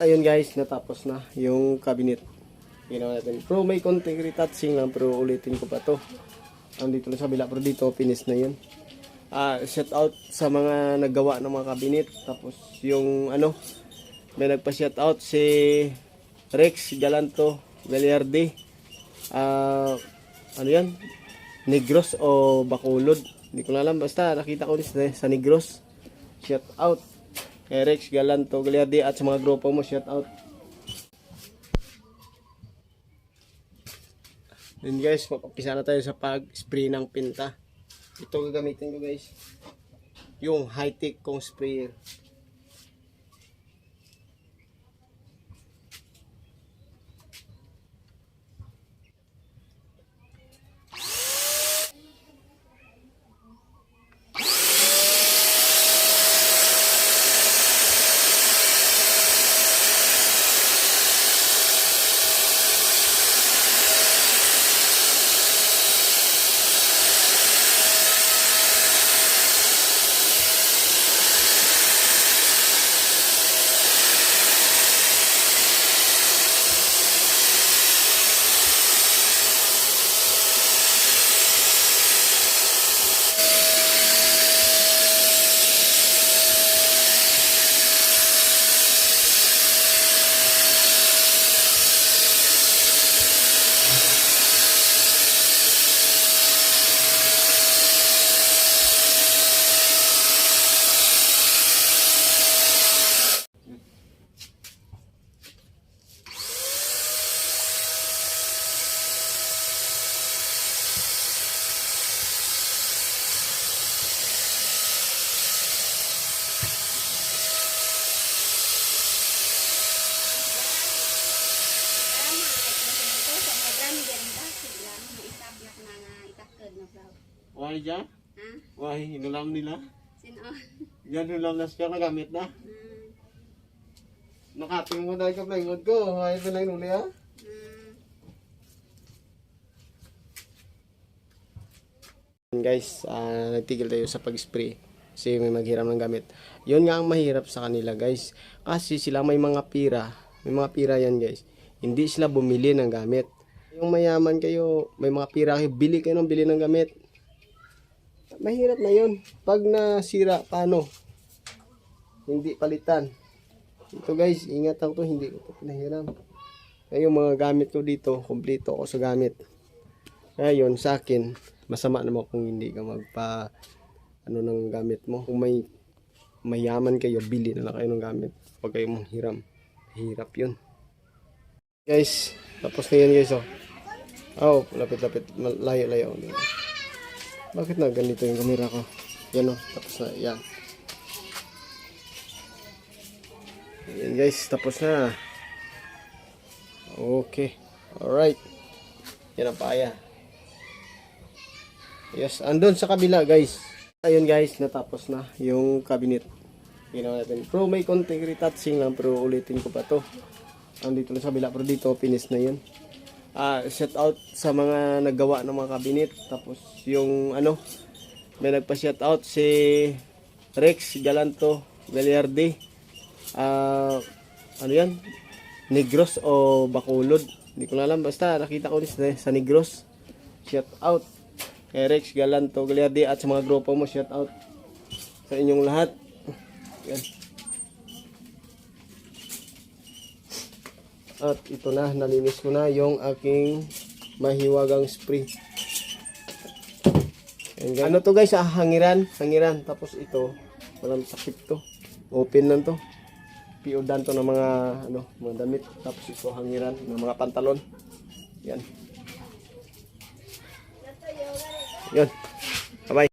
ayun guys, natapos na yung cabinet. Ginawa natin. Pero may konting retouching lang, pero ulitin ko pa to. Andito lang sa bila, pero dito finish na yun. Shout out sa mga naggawa ng mga cabinet. Tapos yung ano, may nagpa-shout out si Rex Galanto Gagliardi. Ano yan? Negros o Bacolod. Hindi ko na alam. Basta nakita ko sa Negros. Shout out kay Rex Galanto Gagliardi at sa mga grupo mo. Shout out. Then guys, mag-umpisa na tayo sa pag-spray ng pinta. Ito gagamitin ko guys. Yung high-tech kong sprayer. Why dyan? Why? Hinulam nila? Sino? Yan hinulam na siya nagamit na. Nakating mo dahil ka plengod ko. Ay, ito na hinuli ha? Guys, nagtigil tayo sa pag-spray. Kasi may maghiram ng gamit. Yun nga ang mahirap sa kanila guys. Kasi sila may mga pira. May mga pira yan guys. Hindi sila bumili ng gamit. Yung mayaman kayo, may mga pira kayo, bili kayo ng bili ng gamit. Mahirap na yun. Pag nasira, paano? Hindi palitan. Ito guys, ingatan ko to, hindi ko ito pinahiram. Kaya yung mga gamit ko dito, kompleto ako sa gamit. Kaya yun, sa akin, masama naman kung hindi ka magpa ano ng gamit mo. Kung may mayaman kayo, bili na lang kayo ng gamit. Huwag kayo manghiram. Hirap yun. Guys, tapos na yan guys. Oh, lapit-lapit. Layo-layo. Bakit na ganito yung camera ko? Yan o, tapos na, yan. Yan guys, tapos na. Okay, alright. Yan ang paya. Yes, andun sa kabila guys. Ayun guys, natapos na yung cabinet. Ginawa natin. Pero may konting retouching lang, pero ulitin ko pa to. Andito lang sa kabila, pero dito finish na yun. Shout out sa mga naggawa ng mga cabinet. Tapos yung ano, may nagpa-shout out si Rex Galanto Gagliardi. Ano yan? Negros o Bacolod. Hindi ko na alam. Basta nakita ko sa Negros. Shout out kay Rex Galanto Gagliardi at sa mga grupo mo. Shout out sa inyong lahat. Yan. At ito na, nalinis ko na yung aking mahiwagang spray. Ano to guys, hangiran. Tapos ito, walang takip to. Open lang to. Piodan to ng mga ano, mga damit. Tapos ito hangiran ng mga pantalon. Yan. Yan. Bye-bye.